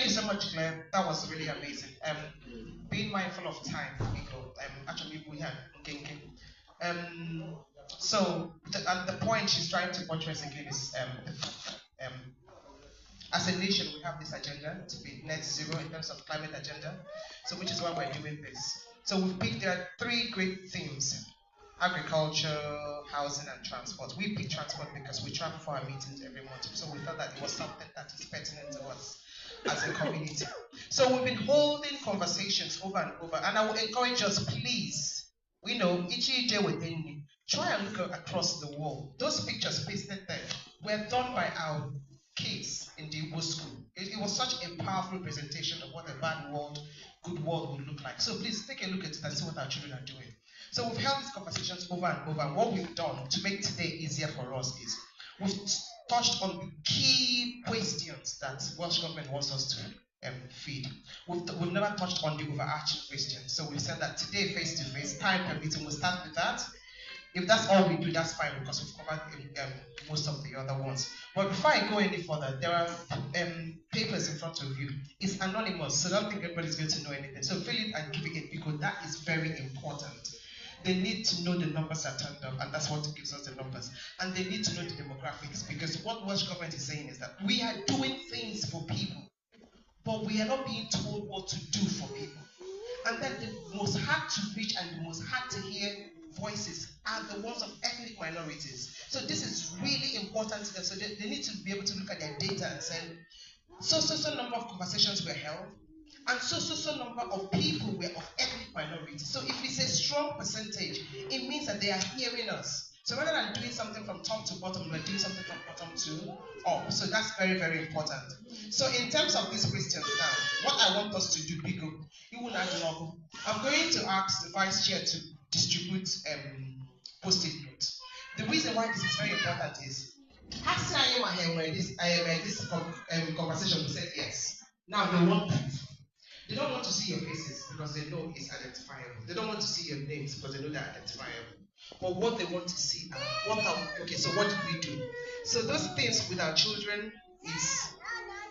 you so much, Claire. That was really amazing. Being mindful of time, actually we have so the point she's trying to portray again is as a nation we have this agenda to be net zero in terms of climate agenda. So which is why we're doing this. So we've picked there are 3 great themes: agriculture, housing, and transport. We picked transport because we travel for our meetings every month. So we felt that it was something that is pertinent to us as a community. So we've been holding conversations over and over, and I would encourage us, please, we know each day within you, try and look across the world. Those pictures pasted there were done by our kids in the Igbo school. It was such a powerful representation of what a bad world, good world would look like. So please take a look at it and see what our children are doing. So we've held these conversations over and over. What we've done to make today easier for us is we've touched on the key questions that Welsh government wants us to feed. We've never touched on the overarching questions. So we said that today, face-to-face, time permitting, we'll start with that. If that's all we do, that's fine, because we've covered most of the other ones. But before I go any further, there are papers in front of you. It's anonymous, so don't think everybody's going to know anything. So fill it and give it, because that is very important. They need to know the numbers that turned up, and that's what gives us the numbers. And they need to know the demographics, because what Welsh government is saying is that we are doing things for people, but we are not being told what to do for people. And then the most hard to reach and the most hard to hear voices are the ones of ethnic minorities. So this is really important to them. So they need to be able to look at their data and say, so number of conversations were held, and so number of people were of ethnic minorities. So if it's a strong percentage, it means that they are hearing us. So rather than doing something from top to bottom, we're doing something from bottom to up. So that's very, very important. So in terms of these questions now, what I want us to do, I'm going to ask the Vice Chair to distribute post-it notes. The reason why this is very important is, after this conversation, we said yes. Now they want proof. They don't want to see your faces because they know it's identifiable. They don't want to see your names because they know they're identifiable. But what they want to see are, so what did we do? So those things with our children is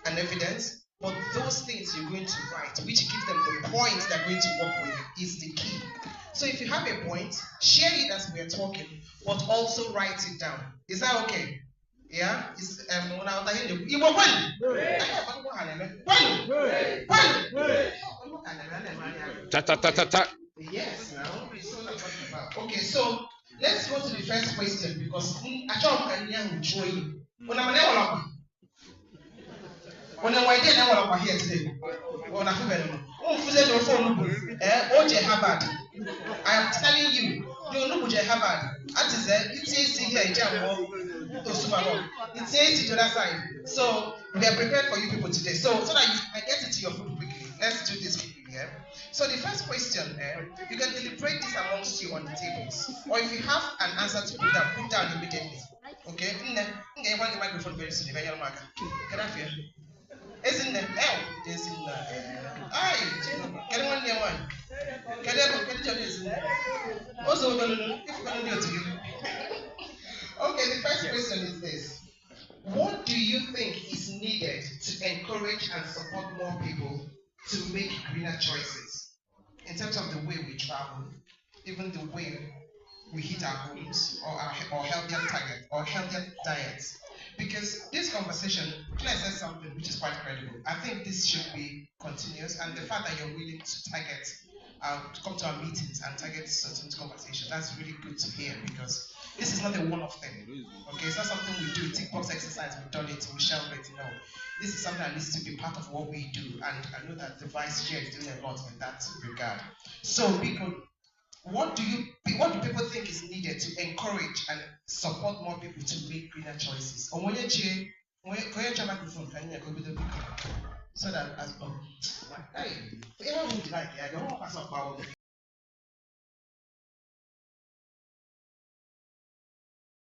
an evidence, but those things you're going to write, which gives them the point they're going to work with, is the key. So if you have a point, share it as we're talking, but also write it down. Is that okay? Yeah? It's when I was like, you were yes, now. Okay, so let's go to the first question, because when I here today, I am telling you, you know Harvard. That is it says here in it says to the other side. So we are prepared for you people today. So that I get into your food quickly. Let's do this quickly here. So the first question, you can deliberate this amongst you on the tables. Or if you have an answer to put down immediately. Okay? I'm going to microphone very soon. Can I feel? Isn't the L? Isn't the can anyone hear one? Can you also, if you can do it together. Okay, the first question is this. What do you think is needed to encourage and support more people to make greener choices? In terms of the way we travel, even the way we hit our homes, or healthier target, or healthier diets. Because this conversation, Claire says something which is quite credible. I think this should be continuous, and the fact that you're willing to target, to come to our meetings and target certain conversations, that's really good to hear, because this is not a one-off thing. Okay, it's not something we do, tick box exercise, we've done it, we shall it. No. This is something that needs to be part of what we do, and I know that the Vice Chair is doing a lot in that regard. So, people, what do people think is needed to encourage and support more people to make greener choices? Or when you chair, microphone, can you go with the people? So that as hey, everyone would like, I don't pass up power.